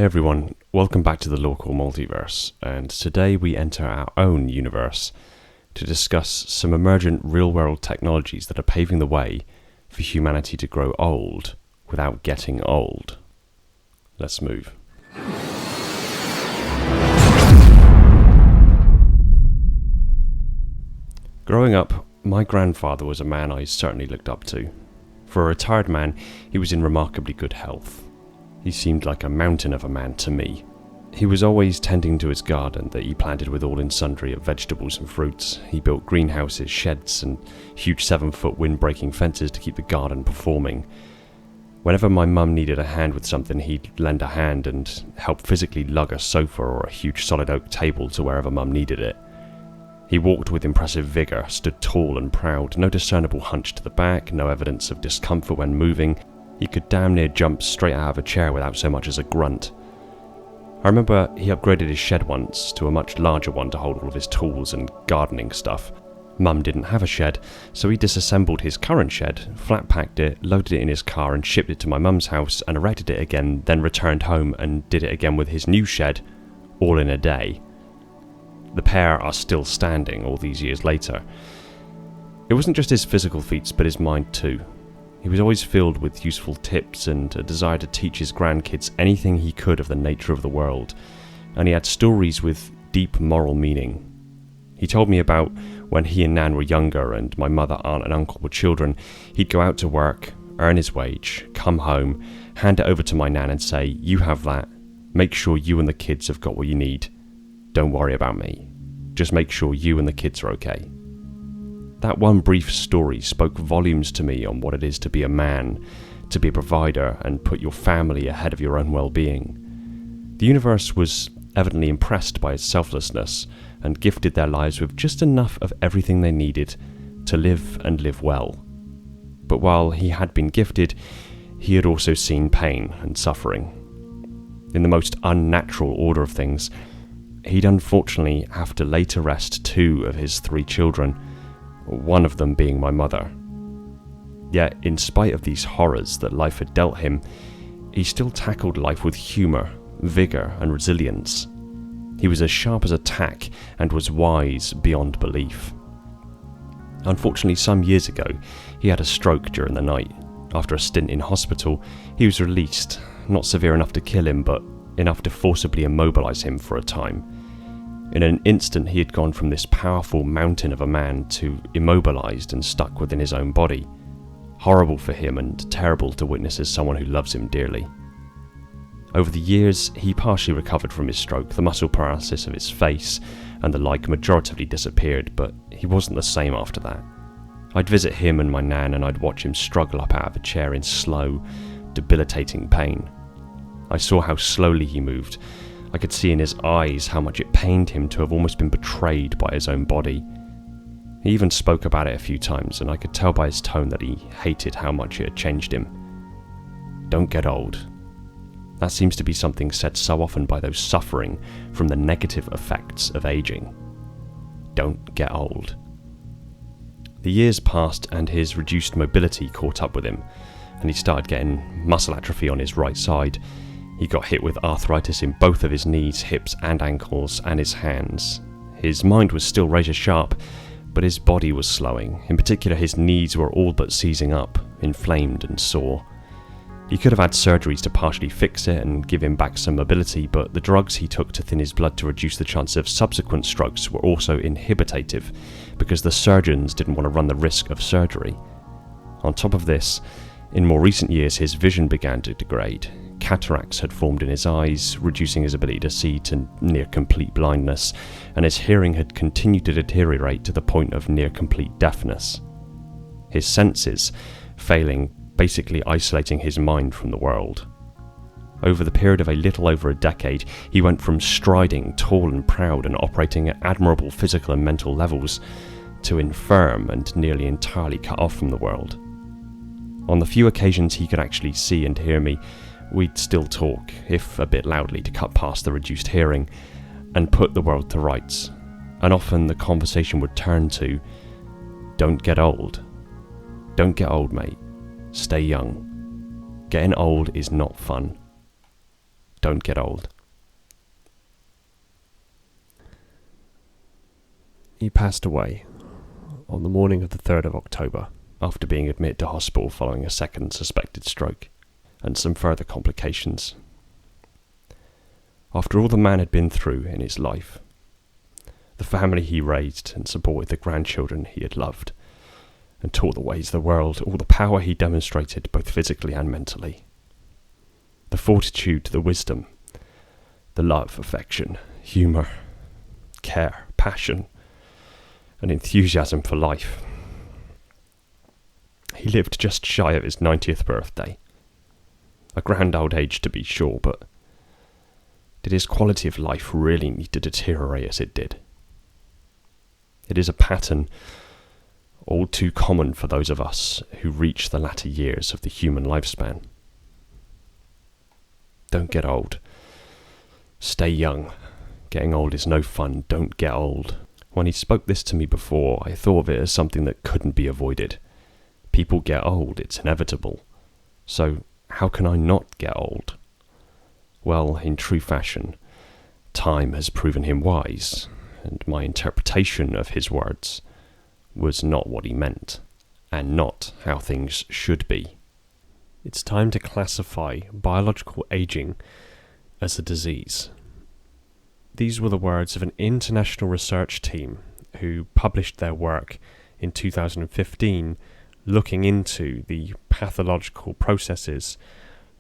Hey everyone, welcome back to the local Multiverse, and today we enter our own universe to discuss some emergent real-world technologies that are paving the way for humanity to grow old without getting old. Let's move. Growing up, my grandfather was a man I certainly looked up to. For a retired man, he was in remarkably good health. He seemed like a mountain of a man to me. He was always tending to his garden that he planted with all and sundry of vegetables and fruits. He built greenhouses, sheds, and huge 7-foot wind-breaking fences to keep the garden performing. Whenever my mum needed a hand with something, he'd lend a hand and help physically lug a sofa or a huge solid oak table to wherever mum needed it. He walked with impressive vigour, stood tall and proud, no discernible hunch to the back, no evidence of discomfort when moving. He could damn near jump straight out of a chair without so much as a grunt. I remember he upgraded his shed once to a much larger one to hold all of his tools and gardening stuff. Mum didn't have a shed, so he disassembled his current shed, flat-packed it, loaded it in his car and shipped it to my mum's house and erected it again, then returned home and did it again with his new shed, all in a day. The pair are still standing all these years later. It wasn't just his physical feats, but his mind too. He was always filled with useful tips and a desire to teach his grandkids anything he could of the nature of the world, and he had stories with deep moral meaning. He told me about when he and Nan were younger and my mother, aunt and uncle were children. He'd go out to work, earn his wage, come home, hand it over to my Nan and say, "You have that. Make sure you and the kids have got what you need. Don't worry about me. Just make sure you and the kids are okay." That one brief story spoke volumes to me on what it is to be a man, to be a provider, and put your family ahead of your own well-being. The universe was evidently impressed by his selflessness and gifted their lives with just enough of everything they needed to live and live well. But while he had been gifted, he had also seen pain and suffering. In the most unnatural order of things, he'd unfortunately have to lay to rest 2 of his 3 children, one of them being my mother. Yet, in spite of these horrors that life had dealt him, he still tackled life with humour, vigour and resilience. He was as sharp as a tack and was wise beyond belief. Unfortunately, some years ago, he had a stroke during the night. After a stint in hospital, he was released, not severe enough to kill him, but enough to forcibly immobilise him for a time. In an instant, he had gone from this powerful mountain of a man to immobilised and stuck within his own body. Horrible for him and terrible to witness as someone who loves him dearly. Over the years, he partially recovered from his stroke. The muscle paralysis of his face and the like majoritively disappeared, but he wasn't the same after that. I'd visit him and my Nan and I'd watch him struggle up out of a chair in slow, debilitating pain. I saw how slowly he moved. I could see in his eyes how much it pained him to have almost been betrayed by his own body. He even spoke about it a few times, and I could tell by his tone that he hated how much it had changed him. Don't get old. That seems to be something said so often by those suffering from the negative effects of aging. Don't get old. The years passed and his reduced mobility caught up with him, and he started getting muscle atrophy on his right side. He got hit with arthritis in both of his knees, hips and ankles, and his hands. His mind was still razor sharp, but his body was slowing. In particular, his knees were all but seizing up, inflamed and sore. He could have had surgeries to partially fix it and give him back some mobility, but the drugs he took to thin his blood to reduce the chance of subsequent strokes were also inhibitative, because the surgeons didn't want to run the risk of surgery. On top of this, in more recent years, his vision began to degrade. Cataracts had formed in his eyes, reducing his ability to see to near complete blindness, and his hearing had continued to deteriorate to the point of near complete deafness. His senses failing, basically isolating his mind from the world. Over the period of a little over a decade, he went from striding tall and proud and operating at admirable physical and mental levels to infirm and nearly entirely cut off from the world. On the few occasions he could actually see and hear me, we'd still talk, if a bit loudly to cut past the reduced hearing, and put the world to rights. And often the conversation would turn to, "Don't get old. Don't get old, mate. Stay young. Getting old is not fun." Don't get old. He passed away on the morning of the 3rd of October after being admitted to hospital following a second suspected stroke and some further complications. After all the man had been through in his life, the family he raised and supported, the grandchildren he had loved and taught the ways of the world, all the power he demonstrated both physically and mentally, the fortitude, the wisdom, the love, affection, humour, care, passion, and enthusiasm for life. He lived just shy of his 90th birthday. A grand old age to be sure, but did his quality of life really need to deteriorate as it did? It is a pattern all too common for those of us who reach the latter years of the human lifespan. Don't get old. Stay young. Getting old is no fun. Don't get old. When he spoke this to me before, I thought of it as something that couldn't be avoided. People get old, it's inevitable. So how can I not get old? Well, in true fashion, time has proven him wise, and my interpretation of his words was not what he meant, and not how things should be. It's time to classify biological aging as a disease. These were the words of an international research team who published their work in 2015 looking into the pathological processes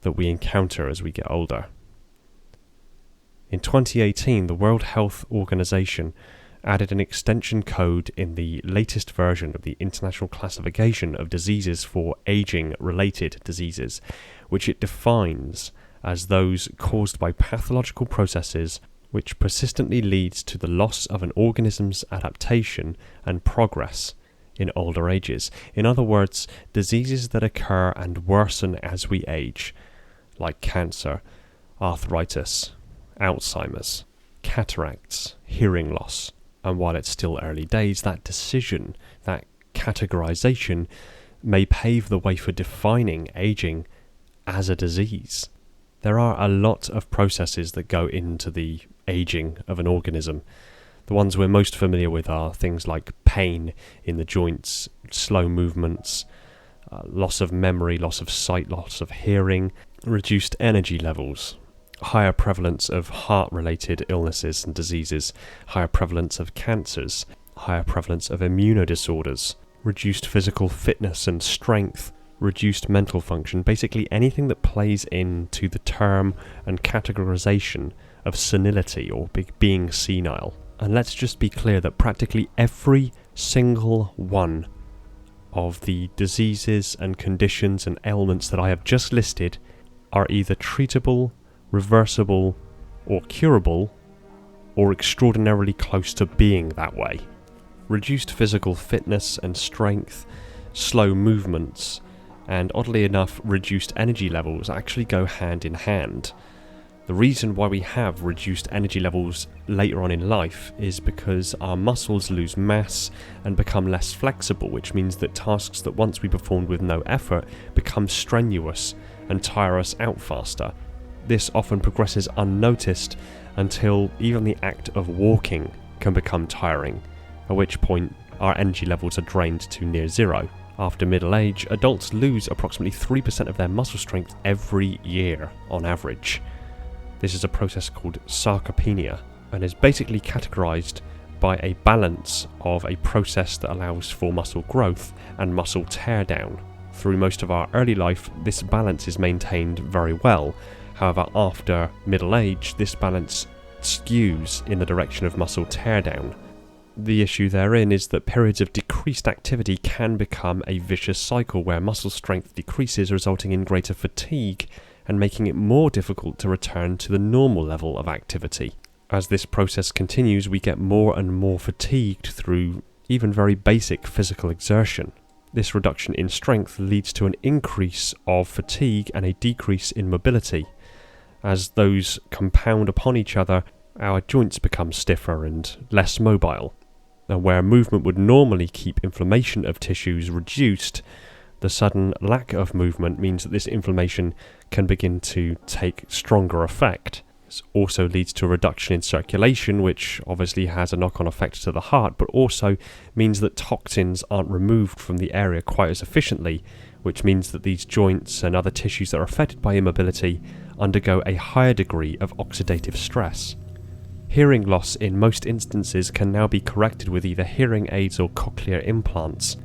that we encounter as we get older. In 2018, the World Health Organization added an extension code in the latest version of the International Classification of Diseases for Aging-Related Diseases, which it defines as those caused by pathological processes which persistently leads to the loss of an organism's adaptation and progress in older ages. In other words, diseases that occur and worsen as we age, like cancer, arthritis, Alzheimer's, cataracts, hearing loss. And while it's still early days, that decision, that categorization, may pave the way for defining aging as a disease. There are a lot of processes that go into the aging of an organism. The ones we're most familiar with are things like pain in the joints, slow movements, loss of memory, loss of sight, loss of hearing, reduced energy levels, higher prevalence of heart-related illnesses and diseases, higher prevalence of cancers, higher prevalence of immunodisorders, reduced physical fitness and strength, reduced mental function, basically anything that plays into the term and categorization of senility or being senile. And let's just be clear that practically every single one of the diseases and conditions and ailments that I have just listed are either treatable, reversible, or curable, or extraordinarily close to being that way. Reduced physical fitness and strength, slow movements, and oddly enough, reduced energy levels actually go hand in hand. The reason why we have reduced energy levels later on in life is because our muscles lose mass and become less flexible, which means that tasks that once we performed with no effort become strenuous and tire us out faster. This often progresses unnoticed until even the act of walking can become tiring, at which point our energy levels are drained to near zero. After middle age, adults lose approximately 3% of their muscle strength every year on average. This is a process called sarcopenia and is basically categorized by a balance of a process that allows for muscle growth and muscle tear down. Through most of our early life, this balance is maintained very well. However, after middle age, this balance skews in the direction of muscle tear down. The issue therein is that periods of decreased activity can become a vicious cycle where muscle strength decreases, resulting in greater fatigue and making it more difficult to return to the normal level of activity. As this process continues, we get more and more fatigued through even very basic physical exertion. This reduction in strength leads to an increase of fatigue and a decrease in mobility. As those compound upon each other, our joints become stiffer and less mobile. And where movement would normally keep inflammation of tissues reduced, The sudden lack of movement means that this inflammation can begin to take stronger effect. This also leads to a reduction in circulation, which obviously has a knock-on effect to the heart, but also means that toxins aren't removed from the area quite as efficiently, which means that these joints and other tissues that are affected by immobility undergo a higher degree of oxidative stress. Hearing loss in most instances can now be corrected with either hearing aids or cochlear implants.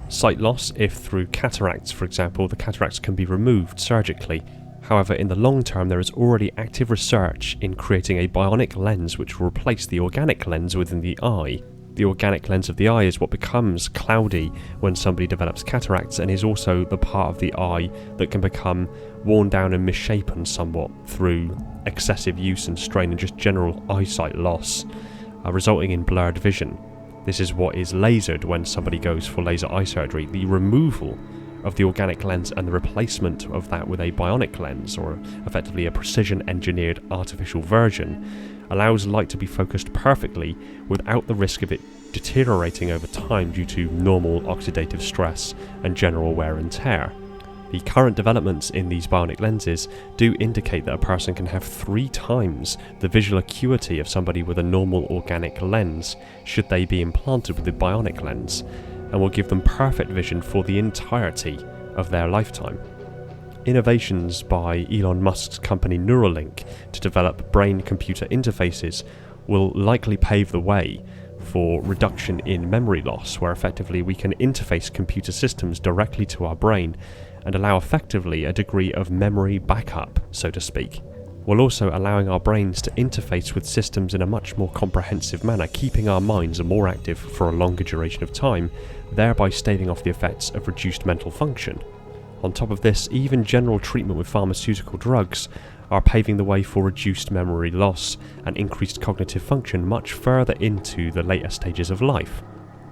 Sight loss, if through cataracts for example, the cataracts can be removed surgically. However, in the long term there is already active research in creating a bionic lens which will replace the organic lens within the eye. The organic lens of the eye is what becomes cloudy when somebody develops cataracts, and is also the part of the eye that can become worn down and misshapen somewhat through excessive use and strain and just general eyesight loss, resulting in blurred vision. This is what is lasered when somebody goes for laser eye surgery. The removal of the organic lens and the replacement of that with a bionic lens, or effectively a precision engineered artificial version, allows light to be focused perfectly without the risk of it deteriorating over time due to normal oxidative stress and general wear and tear. The current developments in these bionic lenses do indicate that a person can have 3 times the visual acuity of somebody with a normal organic lens should they be implanted with the bionic lens, and will give them perfect vision for the entirety of their lifetime. Innovations by Elon Musk's company Neuralink to develop brain-computer interfaces will likely pave the way for reduction in memory loss, where effectively we can interface computer systems directly to our brain and allow effectively a degree of memory backup, so to speak, while also allowing our brains to interface with systems in a much more comprehensive manner, keeping our minds more active for a longer duration of time, thereby staving off the effects of reduced mental function. On top of this, even general treatment with pharmaceutical drugs are paving the way for reduced memory loss and increased cognitive function much further into the later stages of life.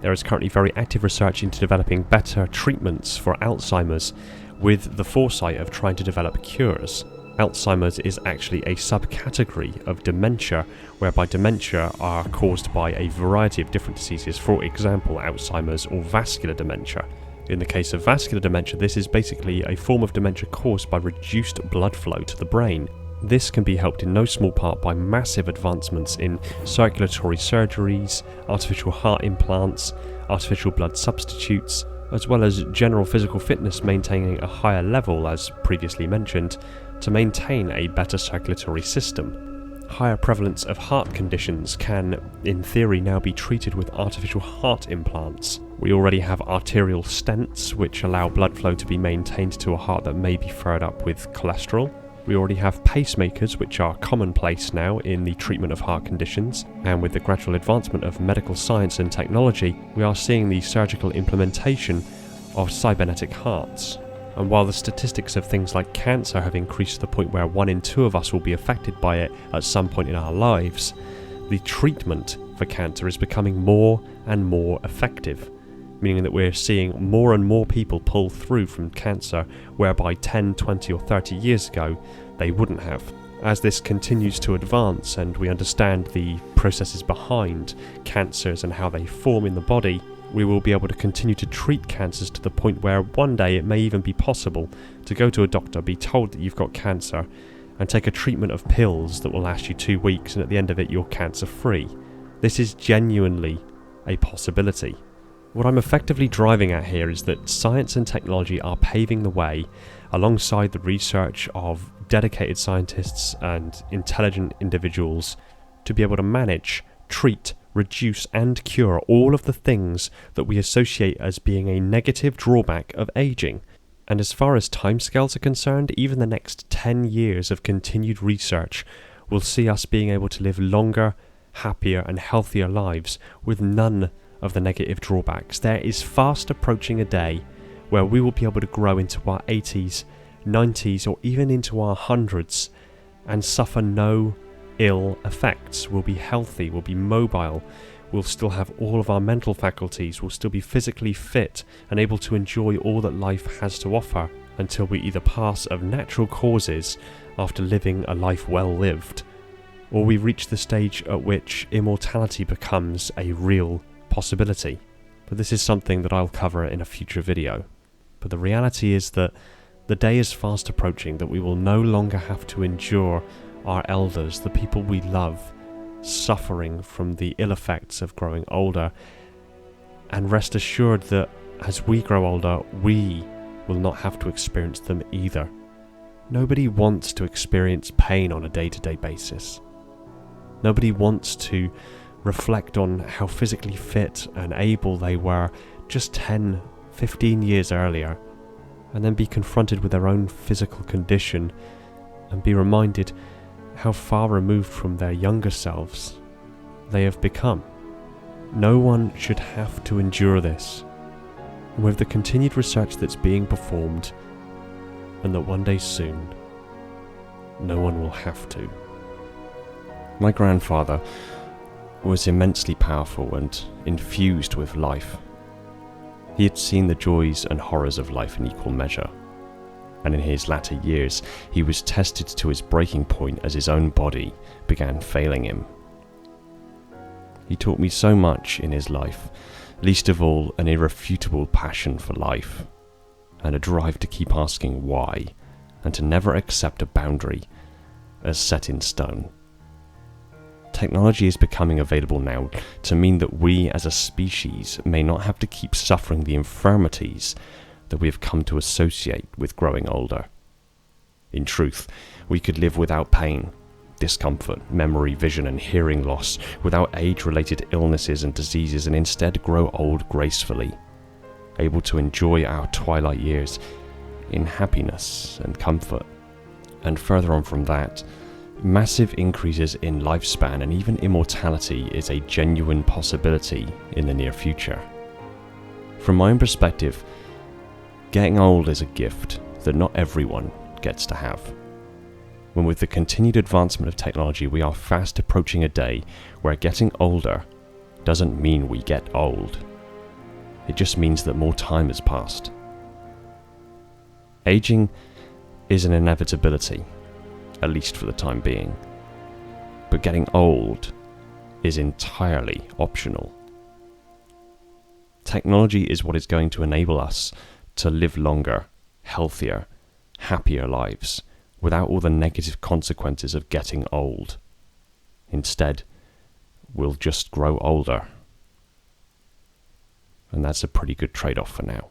There is currently very active research into developing better treatments for Alzheimer's, with the foresight of trying to develop cures. Alzheimer's is actually a subcategory of dementia, whereby dementia are caused by a variety of different diseases, for example Alzheimer's or vascular dementia. In the case of vascular dementia, this is basically a form of dementia caused by reduced blood flow to the brain. This can be helped in no small part by massive advancements in circulatory surgeries, artificial heart implants, artificial blood substitutes, as well as general physical fitness maintaining a higher level, as previously mentioned, to maintain a better circulatory system. Higher prevalence of heart conditions can, in theory, now be treated with artificial heart implants. We already have arterial stents, which allow blood flow to be maintained to a heart that may be furred up with cholesterol. We already have pacemakers, which are commonplace now in the treatment of heart conditions, and with the gradual advancement of medical science and technology, we are seeing the surgical implementation of cybernetic hearts. And while the statistics of things like cancer have increased to the point where 1 in 2 of us will be affected by it at some point in our lives, the treatment for cancer is becoming more and more effective, meaning that we're seeing more and more people pull through from cancer, whereby 10, 20 or 30 years ago they wouldn't have. As this continues to advance and we understand the processes behind cancers and how they form in the body, we will be able to continue to treat cancers to the point where one day it may even be possible to go to a doctor, be told that you've got cancer, and take a treatment of pills that will last you 2 weeks, and at the end of it you're cancer free. This is genuinely a possibility. What I'm effectively driving at here is that science and technology are paving the way, alongside the research of dedicated scientists and intelligent individuals, to be able to manage, treat, reduce and cure all of the things that we associate as being a negative drawback of aging. And as far as timescales are concerned, even the next 10 years of continued research will see us being able to live longer, happier and healthier lives with none of the negative drawbacks. There is fast approaching a day where we will be able to grow into our 80s, 90s or even into our 100s and suffer no ill effects. We'll be healthy, we'll be mobile, we'll still have all of our mental faculties, we'll still be physically fit and able to enjoy all that life has to offer until we either pass of natural causes after living a life well lived, or we reach the stage at which immortality becomes a real possibility. But this is something that I'll cover in a future video. But the reality is that the day is fast approaching that we will no longer have to endure our elders, the people we love, suffering from the ill effects of growing older. And rest assured that as we grow older, we will not have to experience them either. Nobody wants to experience pain on a day-to-day basis. Nobody wants to reflect on how physically fit and able they were just 10, 15 years earlier, and then be confronted with their own physical condition and be reminded how far removed from their younger selves they have become. No one should have to endure this. And with the continued research that's being performed, and that one day soon, no one will have to. My grandfather was immensely powerful and infused with life. He had seen the joys and horrors of life in equal measure, and in his latter years he was tested to his breaking point as his own body began failing him. He taught me so much in his life, least of all an irrefutable passion for life, and a drive to keep asking why, and to never accept a boundary as set in stone. Technology is becoming available now to mean that we as a species may not have to keep suffering the infirmities that we have come to associate with growing older. In truth, we could live without pain, discomfort, memory, vision and hearing loss, without age-related illnesses and diseases, and instead grow old gracefully, able to enjoy our twilight years in happiness and comfort. And further on from that, massive increases in lifespan and even immortality is a genuine possibility in the near future. From my own perspective, getting old is a gift that not everyone gets to have. When with the continued advancement of technology, we are fast approaching a day where getting older doesn't mean we get old. It just means that more time has passed. Aging is an inevitability, at least for the time being. But getting old is entirely optional. Technology is what is going to enable us to live longer, healthier, happier lives without all the negative consequences of getting old. Instead, we'll just grow older. And that's a pretty good trade-off for now.